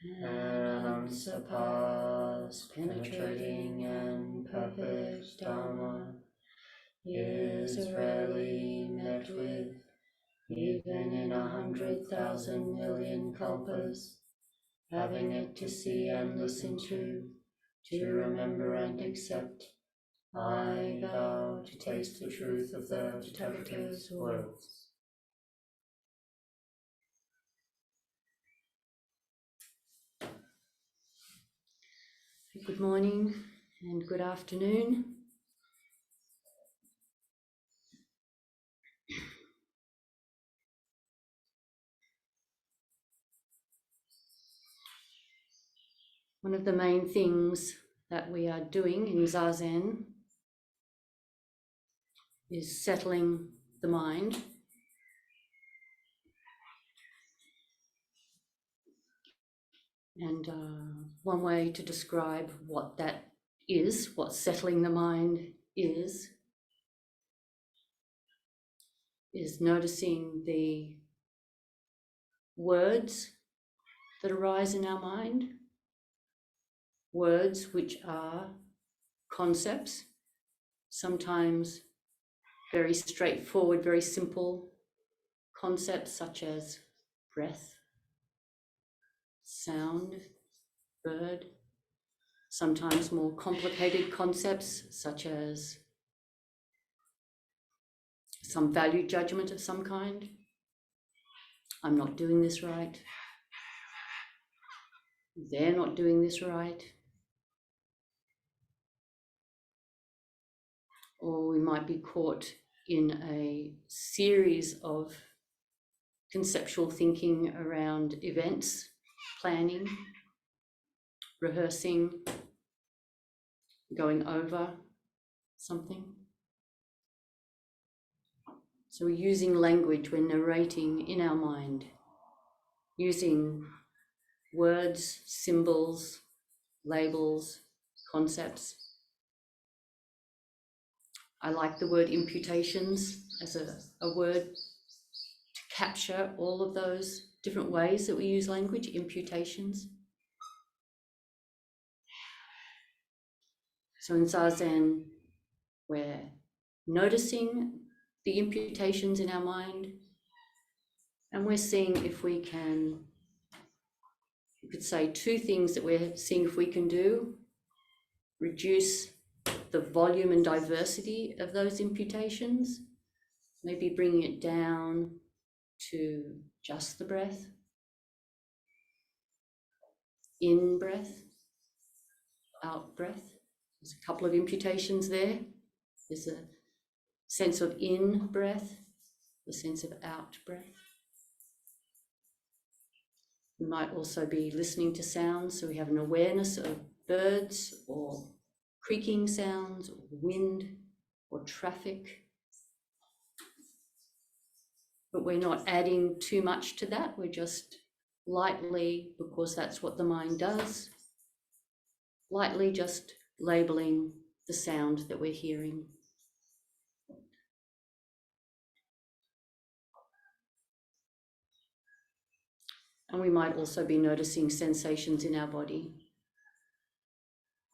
and unsurpassed, penetrating and perfect Dharma is rarely met with, even in 100,000 million kalpas. Having it to see and listen to remember and accept, I vow to taste the truth of the Tathagata's words. Good morning and good afternoon. One of the main things that we are doing in Zazen is settling the mind. And one way to describe what that is, what settling the mind is noticing the words that arise in our mind, words which are concepts, sometimes very straightforward, very simple concepts such as breath, sound, bird, sometimes more complicated concepts such as some value judgment of some kind. I'm not doing this right. They're not doing this right. Or we might be caught in a series of conceptual thinking around events, planning, rehearsing, going over something. So we're using language, we're narrating in our mind, using words, symbols, labels, concepts. I like the word imputations as a word to capture all of those different ways that we use language, imputations. So in Zazen, we're noticing the imputations in our mind, and we're seeing if we can, you could say two things that we're seeing if we can do: reduce the volume and diversity of those imputations, maybe bringing it down to just the breath, in breath, out breath. There's a couple of imputations there. There's a sense of in breath, the sense of out breath. We might also be listening to sounds, so we have an awareness of birds or creaking sounds, or wind or traffic. But we're not adding too much to that. We're just lightly, because that's what the mind does, lightly just labeling the sound that we're hearing. And we might also be noticing sensations in our body,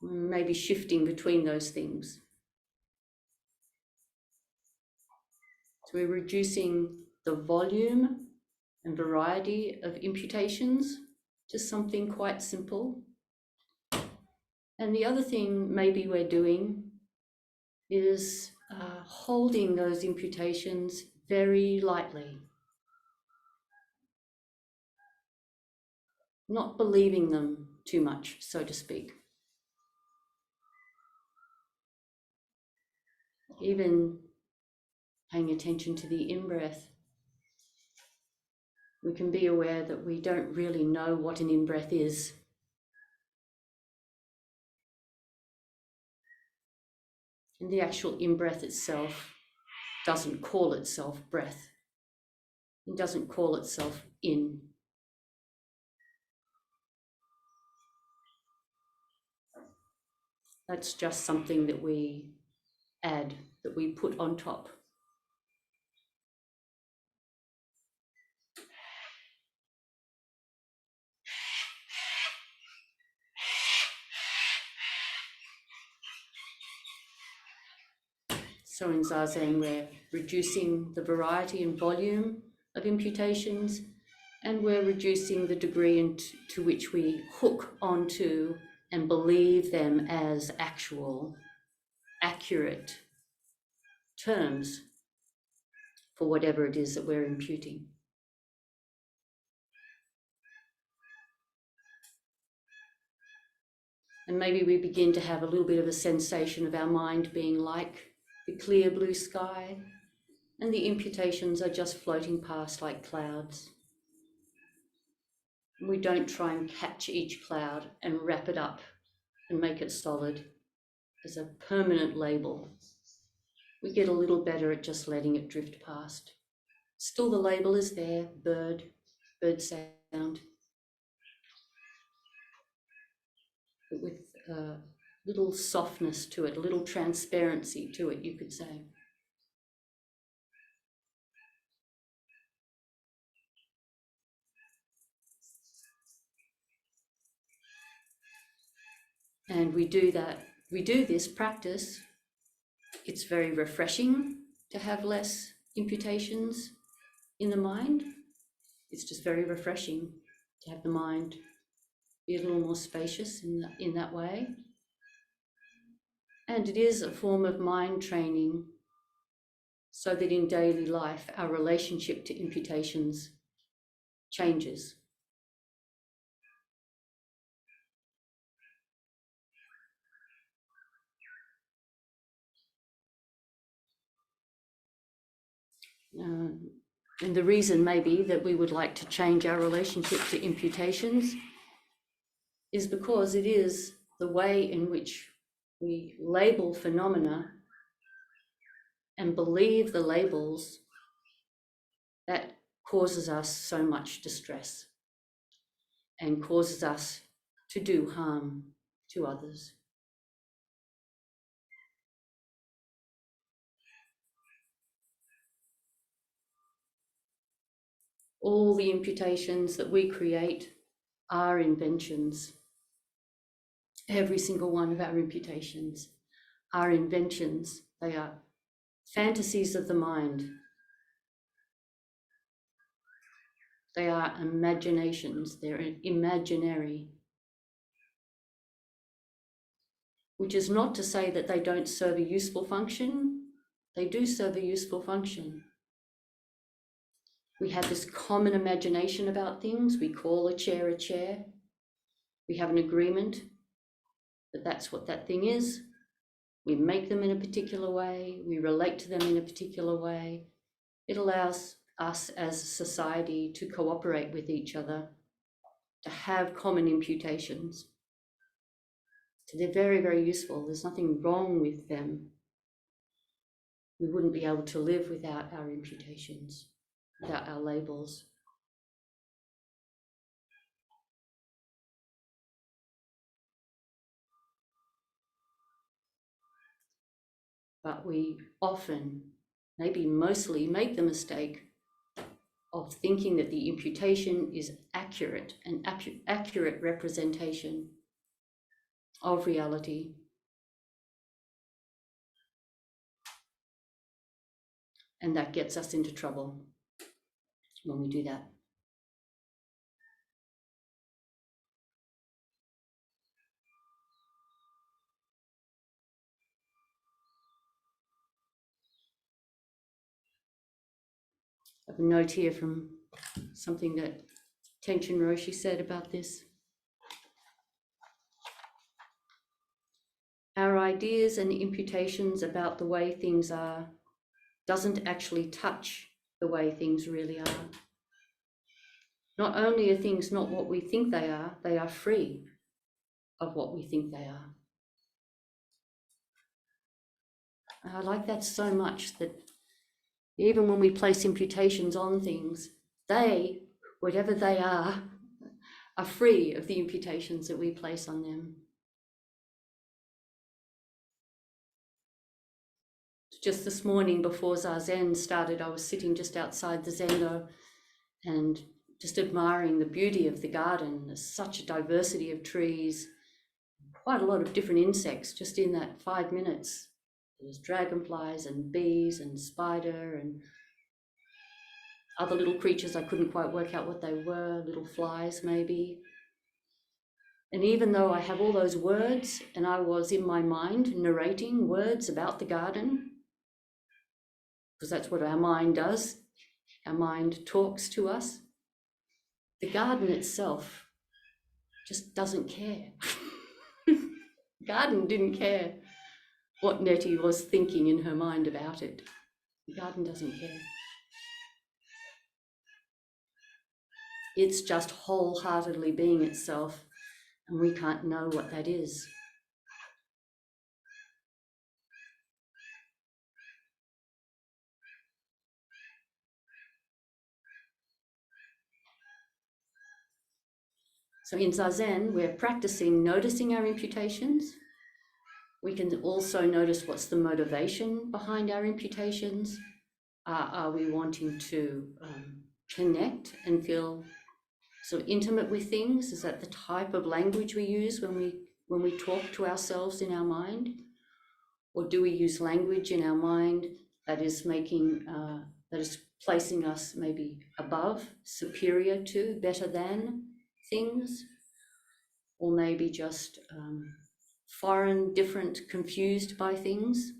maybe shifting between those things. So we're reducing the volume and variety of imputations to something quite simple. And the other thing maybe we're doing is holding those imputations very lightly, not believing them too much, so to speak. Even paying attention to the in-breath, we can be aware that we don't really know what an in-breath is. And the actual in-breath itself doesn't call itself breath. It doesn't call itself in. That's just something that we add, that we put on top. So in Zazen, we're reducing the variety and volume of imputations, and we're reducing the degree to which we hook onto and believe them as actual, accurate terms for whatever it is that we're imputing. And maybe we begin to have a little bit of a sensation of our mind being like the clear blue sky, and the imputations are just floating past like clouds. We don't try and catch each cloud and wrap it up and make it solid as a permanent label. We get a little better at just letting it drift past. Still the label is there, bird sound, but with a little softness to it, a little transparency to it, you could say. And we do this practice. It's very refreshing to have less imputations in the mind. It's just very refreshing to have the mind be a little more spacious in that way. And it is a form of mind training so that in daily life, our relationship to imputations changes. And the reason maybe that we would like to change our relationship to imputations is because it is the way in which we label phenomena and believe the labels that causes us so much distress and causes us to do harm to others. All the imputations that we create are inventions. Every single one of our imputations are inventions. They are fantasies of the mind. They are imaginations. They're imaginary. Which is not to say that they don't serve a useful function. They do serve a useful function. We have this common imagination about things. We call a chair a chair. We have an agreement that that's what that thing is. We make them in a particular way. We relate to them in a particular way. It allows us as a society to cooperate with each other, to have common imputations. So they're very, very useful. There's nothing wrong with them. We wouldn't be able to live without our imputations, without our labels. But we often, maybe mostly, make the mistake of thinking that the imputation is accurate, an accurate representation of reality. And that gets us into trouble when we do that. I have a note here from something that Tenshin Roshi said about this. Our ideas and imputations about the way things are doesn't actually touch the way things really are. Not only are things not what we think they are free of what we think they are. I like that so much, that even when we place imputations on things, they, whatever they are free of the imputations that we place on them. Just this morning before Zazen started, I was sitting just outside the Zendo and just admiring the beauty of the garden. There's such a diversity of trees, quite a lot of different insects just in that 5 minutes There's dragonflies and bees and spider and other little creatures I couldn't quite work out what they were, little flies maybe. And even though I have all those words and I was in my mind narrating words about the garden, because that's what our mind does, our mind talks to us, the garden itself just doesn't care. The garden didn't care what Nettie was thinking in her mind about it. The garden doesn't care. It's just wholeheartedly being itself, and we can't know what that is. So in Zazen, we're practicing noticing our imputations. We can also notice what's the motivation behind our imputations. Are we wanting to connect and feel so intimate with things? Is that the type of language we use when we talk to ourselves in our mind? Or do we use language in our mind that is placing us maybe above, superior to, better than things? Or maybe just foreign, different, confused by things?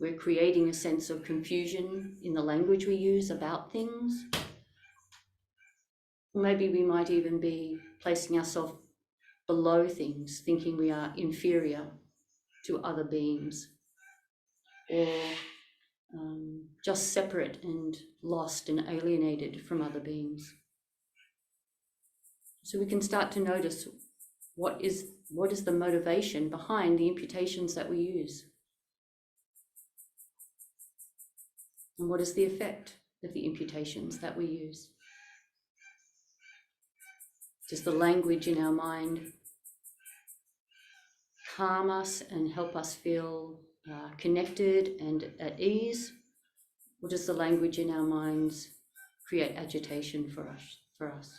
We're creating a sense of confusion in the language we use about things. Maybe we might even be placing ourselves below things, thinking we are inferior to other beings, or just separate and lost and alienated from other beings. So we can start to notice what is the motivation behind the imputations that we use. And what is the effect of the imputations that we use? Does the language in our mind calm us and help us feel connected and at ease? Or does the language in our minds create agitation for us?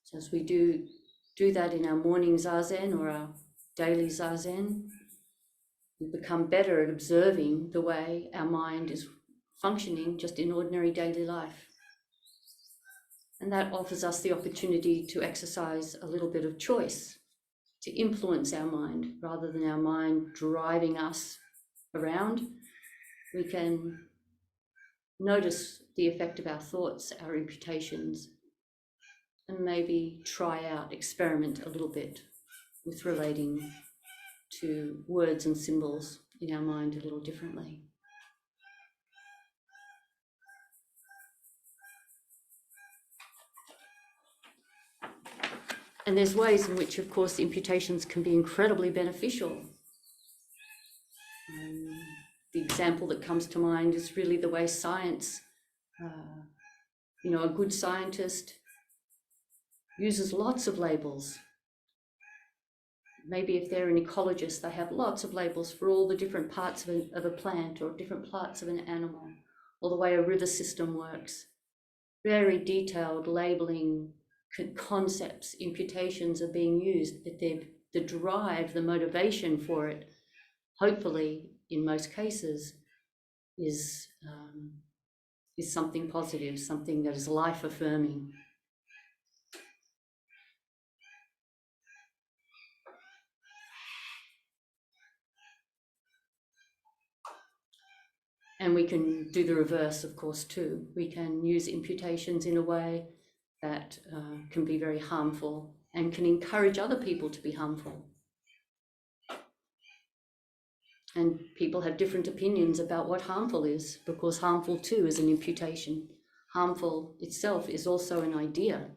So as we do that in our morning zazen or our daily zazen, we become better at observing the way our mind is functioning just in ordinary daily life. And that offers us the opportunity to exercise a little bit of choice, to influence our mind rather than our mind driving us around. We can notice the effect of our thoughts, our imputations, and maybe try out, experiment a little bit with relating to words and symbols in our mind a little differently. And there's ways in which, of course, imputations can be incredibly beneficial. The example that comes to mind is really the way science, a good scientist uses lots of labels. Maybe if they're an ecologist, they have lots of labels for all the different parts of a plant or different parts of an animal, or the way a river system works. Very detailed labeling concepts, imputations are being used, but the drive, the motivation for it, hopefully in most cases, is something positive, something that is life affirming. And we can do the reverse, of course, too. We can use imputations in a way that can be very harmful and can encourage other people to be harmful. And people have different opinions about what harmful is, because harmful too is an imputation. Harmful itself is also an idea.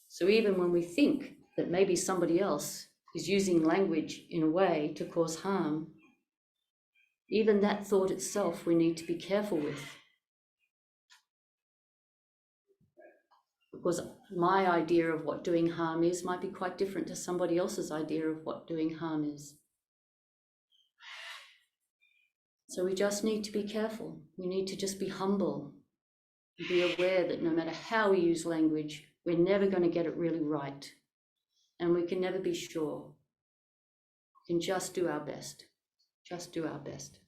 So even when we think that maybe somebody else is using language in a way to cause harm, even that thought itself we need to be careful with. Because my idea of what doing harm is might be quite different to somebody else's idea of what doing harm is. So we just need to be careful. We need to just be humble Be aware that no matter how we use language, we're never going to get it really right. And we can never be sure. We can just do our best. Just do our best.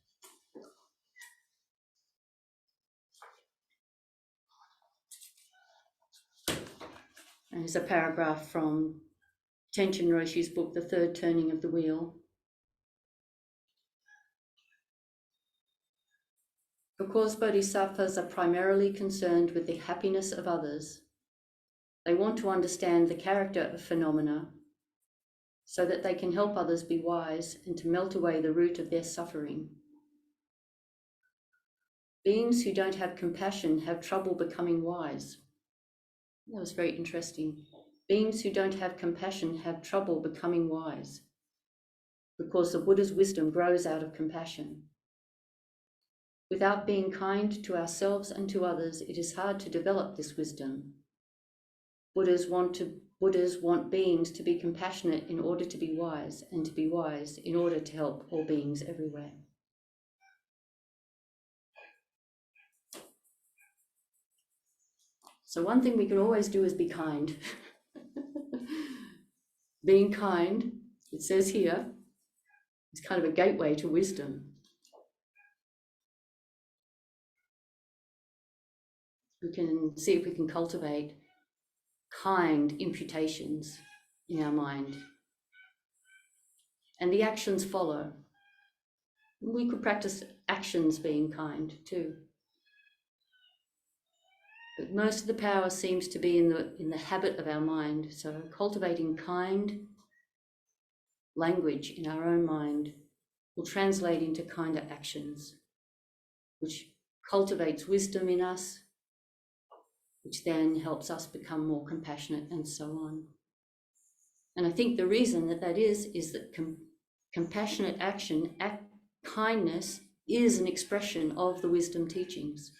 And here's a paragraph from Tenshin Roshi's book, The Third Turning of the Wheel. Because bodhisattvas are primarily concerned with the happiness of others, they want to understand the character of phenomena so that they can help others be wise and to melt away the root of their suffering. Beings who don't have compassion have trouble becoming wise. That was very interesting. Beings who don't have compassion have trouble becoming wise because the Buddha's wisdom grows out of compassion. Without being kind to ourselves and to others, it is hard to develop this wisdom. Buddhas want beings to be compassionate in order to be wise, and to be wise in order to help all beings everywhere. So one thing we can always do is be kind. Being kind, it says here, is kind of a gateway to wisdom. We can see if we can cultivate kind imputations in our mind. And the actions follow. We could practice actions being kind too. But most of the power seems to be in the habit of our mind. So cultivating kind language in our own mind will translate into kinder actions, which cultivates wisdom in us, which then helps us become more compassionate and so on. And I think the reason that is that compassionate action, kindness, is an expression of the wisdom teachings.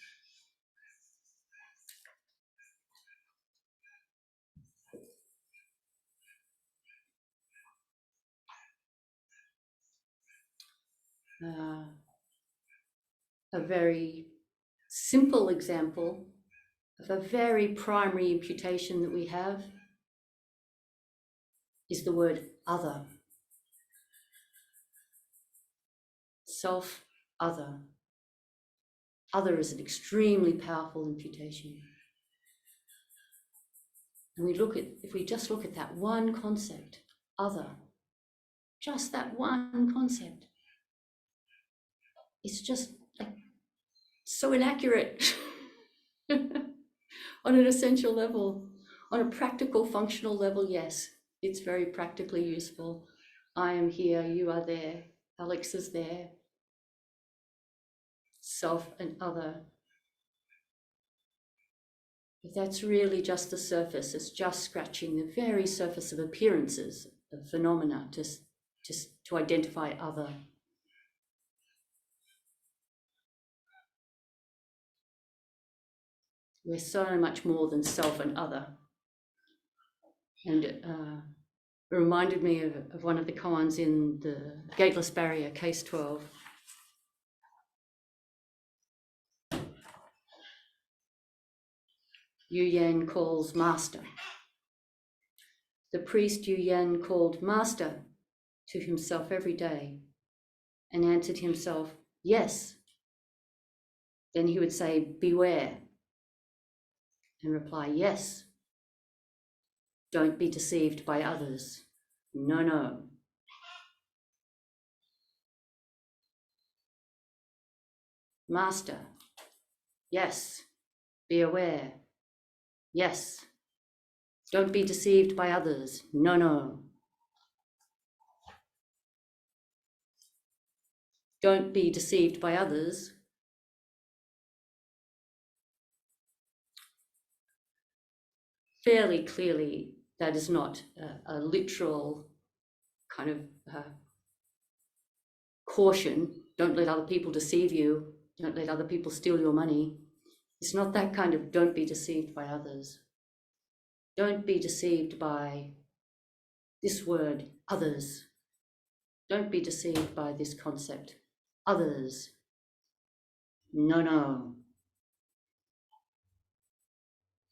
A very simple example of a very primary imputation that we have is the word other. Self, other. Other is an extremely powerful imputation. And if we just look at that one concept, other, just that one concept, it's just so inaccurate on an essential level. On a practical, functional level, yes, it's very practically useful. I am here, you are there, Alex is there. Self and other. But that's really just the surface. It's just scratching the very surface of appearances, of phenomena, just to identify other. We're so much more than self and other. And it reminded me of one of the koans in the Gateless Barrier, case 12. Yu Yan calls master. The priest Yu Yan called master to himself every day and answered himself, yes. Then he would say, beware, and reply, yes. Don't be deceived by others. No, no. Master, yes. Be aware, yes. Don't be deceived by others. No, no. Don't be deceived by others. Fairly clearly, that is not a literal kind of caution. Don't let other people deceive you. Don't let other people steal your money. It's not that kind of don't be deceived by others. Don't be deceived by this word, others. Don't be deceived by this concept, others. No, no.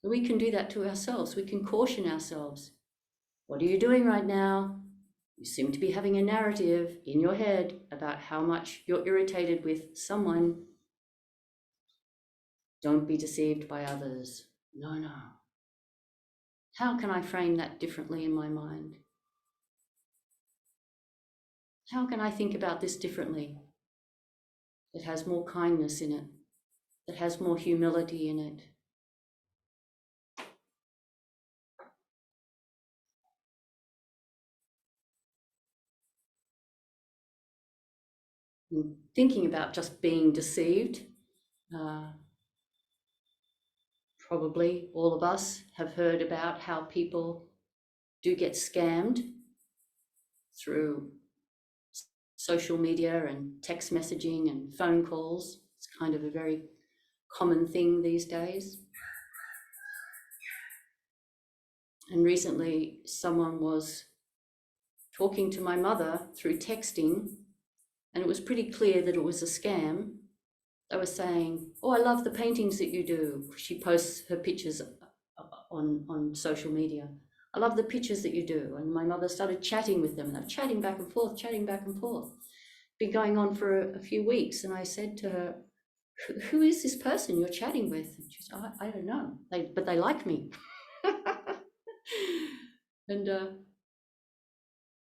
We can do that to ourselves. We can caution ourselves. What are you doing right now? You seem to be having a narrative in your head about how much you're irritated with someone. Don't be deceived by others. No, no. How can I frame that differently in my mind? How can I think about this differently? That has more kindness in it, that has more humility in it. And thinking about just being deceived, probably all of us have heard about how people do get scammed through social media and text messaging and phone calls. It's kind of a very common thing these days. And recently, someone was talking to my mother through texting, and it was pretty clear that it was a scam. They were saying, "Oh, I love the paintings that you do." She posts her pictures on social media. "I love the pictures that you do." And my mother started chatting with them, and they're chatting back and forth, chatting back and forth. Been going on for a few weeks, and I said to her, "Who is this person you're chatting with?" And she said, "I don't know, but they like me." And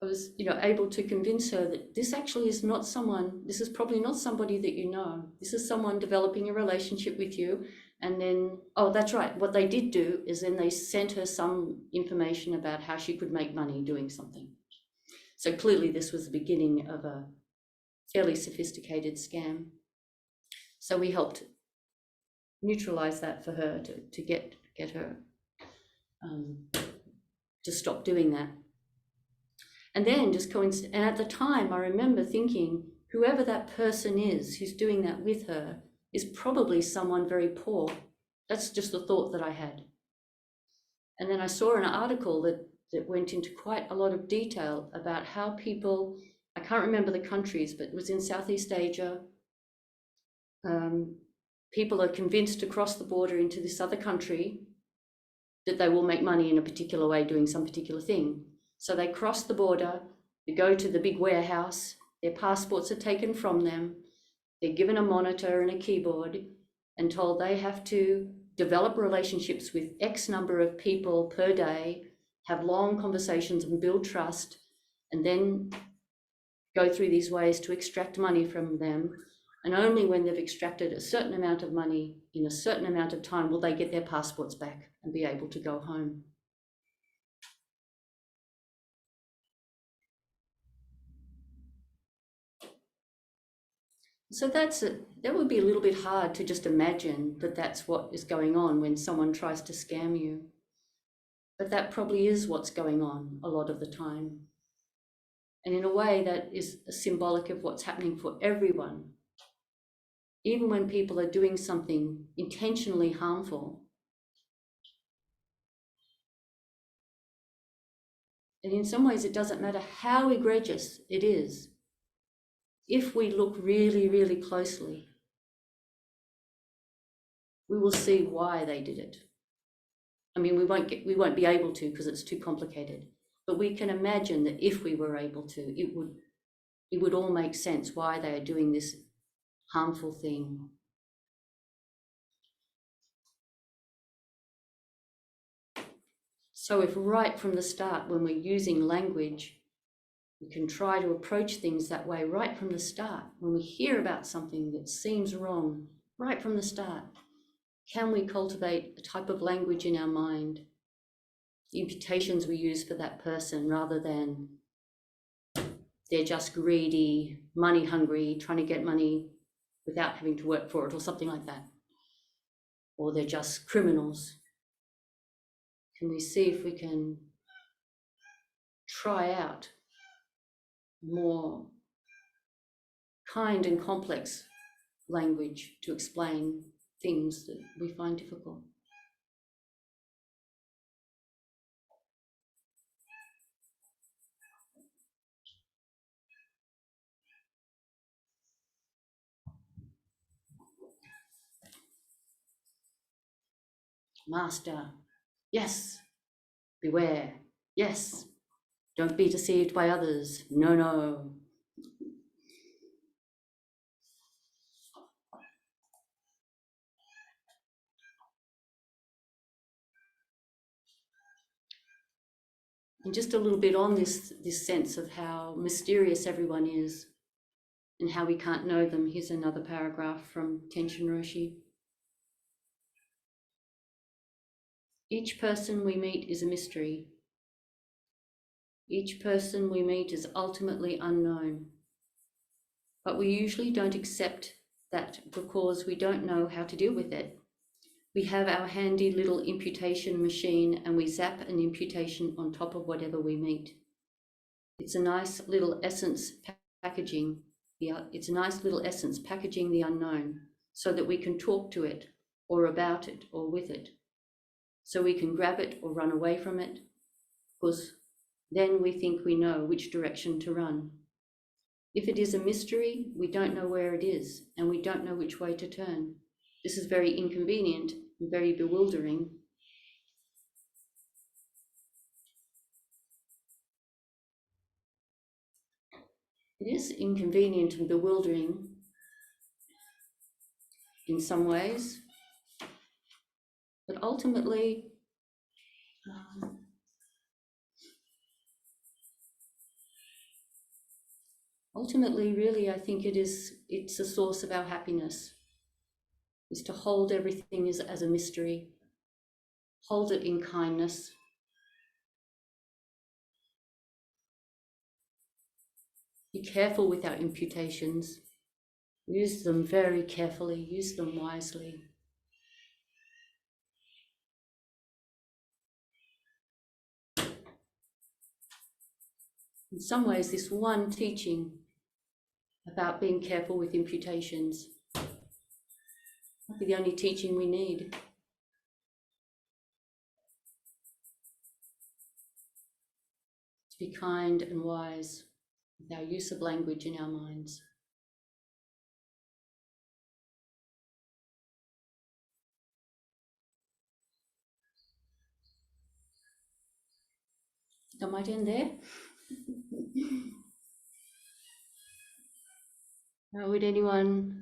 I was, able to convince her that this actually is not someone, this is probably not somebody that you know. This is someone developing a relationship with you. And then, oh, that's right. What they did do is then they sent her some information about how she could make money doing something. So clearly this was the beginning of a fairly sophisticated scam. So we helped neutralize that for her to get her to stop doing that. And then and at the time, I remember thinking, whoever that person is who's doing that with her is probably someone very poor. That's just the thought that I had. And then I saw an article that went into quite a lot of detail about how people, I can't remember the countries, but it was in Southeast Asia. People are convinced to cross the border into this other country that they will make money in a particular way doing some particular thing. So they cross the border, they go to the big warehouse, their passports are taken from them, they're given a monitor and a keyboard and told they have to develop relationships with X number of people per day, have long conversations and build trust, and then go through these ways to extract money from them. And only when they've extracted a certain amount of money in a certain amount of time will they get their passports back and be able to go home. So that would be a little bit hard to just imagine that that's what is going on when someone tries to scam you. But that probably is what's going on a lot of the time. And in a way, that is symbolic of what's happening for everyone. Even when people are doing something intentionally harmful, and in some ways it doesn't matter how egregious it is, if we look really, really closely, we will see why they did it. I mean, we won't be able to because it's too complicated, but we can imagine that if we were able to, it would all make sense why they are doing this harmful thing. So if right from the start, when we're using language, we can try to approach things that way right from the start. When we hear about something that seems wrong, right from the start, can we cultivate a type of language in our mind, the imputations we use for that person, rather than they're just greedy, money hungry, trying to get money without having to work for it, or something like that, or they're just criminals. Can we see if we can try out more kind and complex language to explain things that we find difficult? Master, yes. Beware, yes. Don't be deceived by others, no, no. And just a little bit on this sense of how mysterious everyone is and how we can't know them. Here's another paragraph from Tenshin Roshi. Each person we meet is a mystery. Each person we meet is ultimately unknown. But we usually don't accept that because we don't know how to deal with it. We have our handy little imputation machine and we zap an imputation on top of whatever we meet. It's a nice little essence packaging. It's a nice little essence packaging the unknown so that we can talk to it or about it or with it. So we can grab it or run away from it, because then we think we know which direction to run. If it is a mystery, we don't know where it is and we don't know which way to turn. This is very inconvenient and very bewildering. It is inconvenient and bewildering in some ways, but ultimately, really, I think it's a source of our happiness, is to hold everything as a mystery, hold it in kindness. Be careful with our imputations. Use them very carefully, use them wisely. In some ways, this one teaching about being careful with imputations might be the only teaching we need. To be kind and wise with our use of language in our minds. I might end there. Would anyone